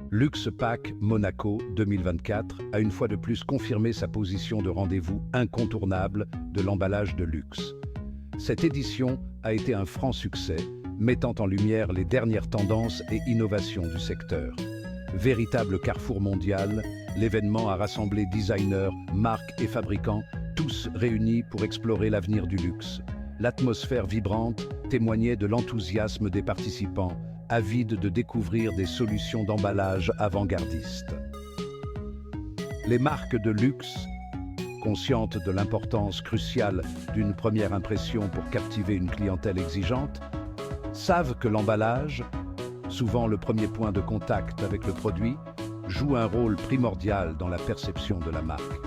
Luxpack Monaco 2024 a une fois de plus confirmé sa position de rendez-vous incontournable de l'emballage de luxe. Cette édition a été un franc succès, mettant en lumière les dernières tendances et innovations du secteur. Véritable carrefour mondial, l'événement a rassemblé designers, marques et fabricants, tous réunis pour explorer l'avenir du luxe. L'atmosphère vibrante témoignait de l'enthousiasme des participants, avides de découvrir des solutions d'emballage avant-gardistes. Les marques de luxe, conscientes de l'importance cruciale d'une première impression pour captiver une clientèle exigeante, savent que l'emballage, souvent le premier point de contact avec le produit, joue un rôle primordial dans la perception de la marque.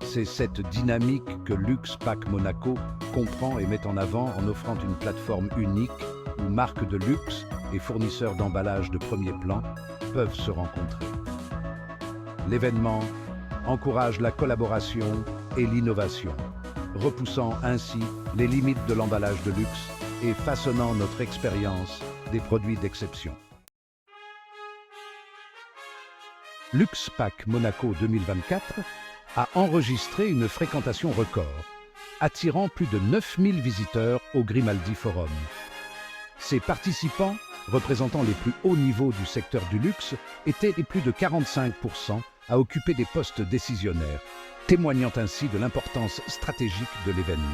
C'est cette dynamique que Luxpack Monaco comprend et met en avant en offrant une plateforme unique où marques de luxe et fournisseurs d'emballage de premier plan peuvent se rencontrer. L'événement encourage la collaboration et l'innovation, repoussant ainsi les limites de l'emballage de luxe et façonnant notre expérience des produits d'exception. Luxpack Monaco 2024 a enregistré une fréquentation record, attirant plus de 9000 visiteurs au Grimaldi Forum. Ces participants, représentant les plus hauts niveaux du secteur du luxe, étaient plus de 45% à occuper des postes décisionnaires, témoignant ainsi de l'importance stratégique de l'événement.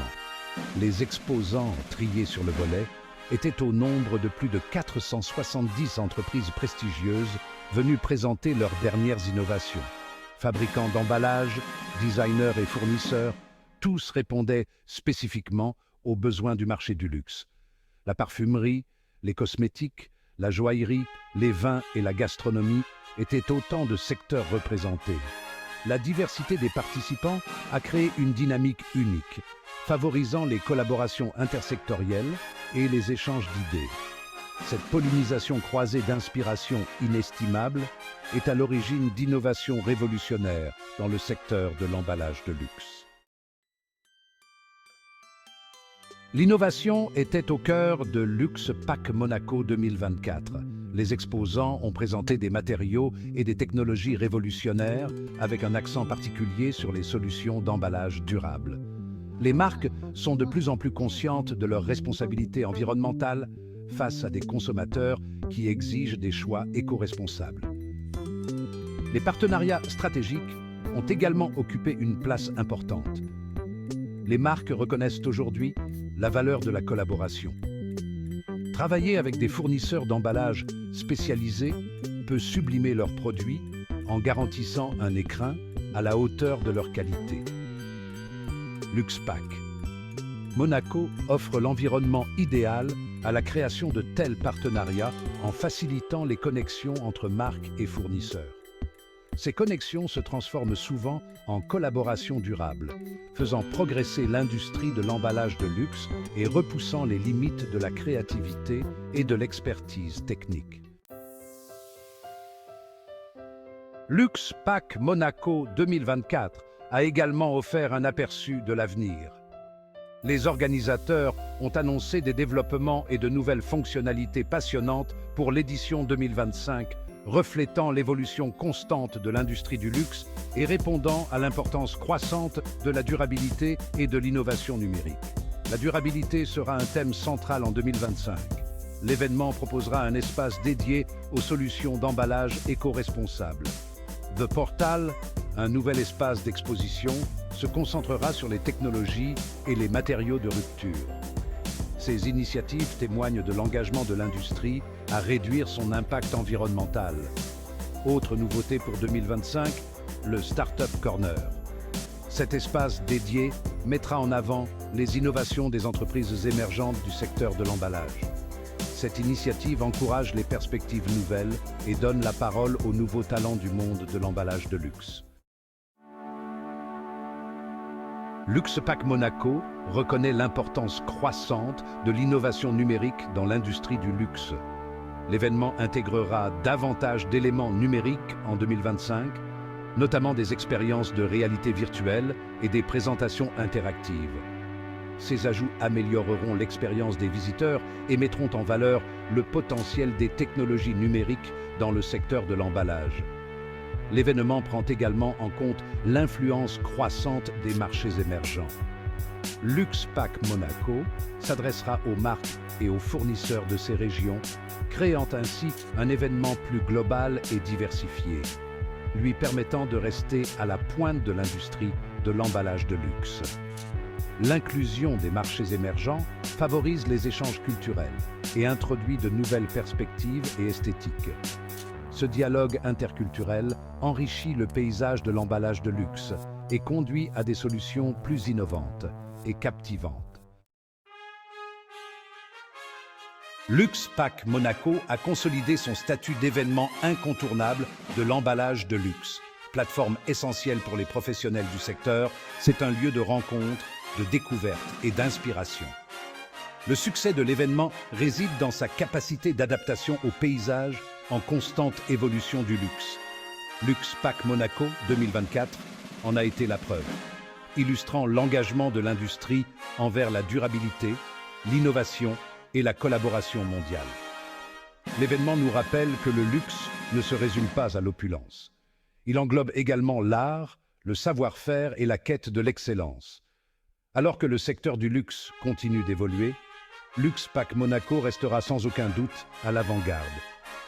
Les exposants triés sur le volet étaient au nombre de plus de 470 entreprises prestigieuses venues présenter leurs dernières innovations. Fabricants d'emballage, designers et fournisseurs, tous répondaient spécifiquement aux besoins du marché du luxe. La parfumerie, les cosmétiques, la joaillerie, les vins et la gastronomie étaient autant de secteurs représentés. La diversité des participants a créé une dynamique unique, favorisant les collaborations intersectorielles et les échanges d'idées. Cette pollinisation croisée d'inspirations inestimables est à l'origine d'innovations révolutionnaires dans le secteur de l'emballage de luxe. L'innovation était au cœur de Luxpack Monaco 2024. Les exposants ont présenté des matériaux et des technologies révolutionnaires avec un accent particulier sur les solutions d'emballage durable. Les marques sont de plus en plus conscientes de leurs responsabilités environnementales face à des consommateurs qui exigent des choix éco-responsables. Les partenariats stratégiques ont également occupé une place importante. Les marques reconnaissent aujourd'hui la valeur de la collaboration. Travailler avec des fournisseurs d'emballage spécialisés peut sublimer leurs produits en garantissant un écrin à la hauteur de leur qualité. Luxpack Monaco offre l'environnement idéal à la création de tels partenariats en facilitant les connexions entre marques et fournisseurs. Ces connexions se transforment souvent en collaborations durables, faisant progresser l'industrie de l'emballage de luxe et repoussant les limites de la créativité et de l'expertise technique. Luxpack Monaco 2024 a également offert un aperçu de l'avenir. Les organisateurs ont annoncé des développements et de nouvelles fonctionnalités passionnantes pour l'édition 2025, reflétant l'évolution constante de l'industrie du luxe et répondant à l'importance croissante de la durabilité et de l'innovation numérique. La durabilité sera un thème central en 2025. L'événement proposera un espace dédié aux solutions d'emballage éco-responsables. The Portal, un nouvel espace d'exposition, se concentrera sur les technologies et les matériaux de rupture. Ces initiatives témoignent de l'engagement de l'industrie à réduire son impact environnemental. Autre nouveauté pour 2025, le Startup Corner. Cet espace dédié mettra en avant les innovations des entreprises émergentes du secteur de l'emballage. Cette initiative encourage les perspectives nouvelles et donne la parole aux nouveaux talents du monde de l'emballage de luxe. Luxpack Monaco reconnaît l'importance croissante de l'innovation numérique dans l'industrie du luxe. L'événement intégrera davantage d'éléments numériques en 2025, notamment des expériences de réalité virtuelle et des présentations interactives. Ces ajouts amélioreront l'expérience des visiteurs et mettront en valeur le potentiel des technologies numériques dans le secteur de l'emballage. L'événement prend également en compte l'influence croissante des marchés émergents. Luxpack Monaco s'adressera aux marques et aux fournisseurs de ces régions, créant ainsi un événement plus global et diversifié, lui permettant de rester à la pointe de l'industrie de l'emballage de luxe. L'inclusion des marchés émergents favorise les échanges culturels et introduit de nouvelles perspectives et esthétiques. Ce dialogue interculturel enrichit le paysage de l'emballage de luxe et conduit à des solutions plus innovantes et captivantes. Luxpack Monaco a consolidé son statut d'événement incontournable de l'emballage de luxe. Plateforme essentielle pour les professionnels du secteur, c'est un lieu de rencontre, de découverte et d'inspiration. Le succès de l'événement réside dans sa capacité d'adaptation au paysage en constante évolution du luxe. Luxpack Monaco 2024 en a été la preuve, illustrant l'engagement de l'industrie envers la durabilité, l'innovation et la collaboration mondiale. L'événement nous rappelle que le luxe ne se résume pas à l'opulence. Il englobe également l'art, le savoir-faire et la quête de l'excellence. Alors que le secteur du luxe continue d'évoluer, Luxpack Monaco restera sans aucun doute à l'avant-garde,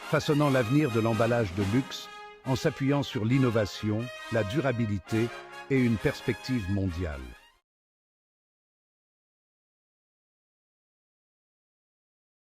façonnant l'avenir de l'emballage de luxe en s'appuyant sur l'innovation, la durabilité et une perspective mondiale.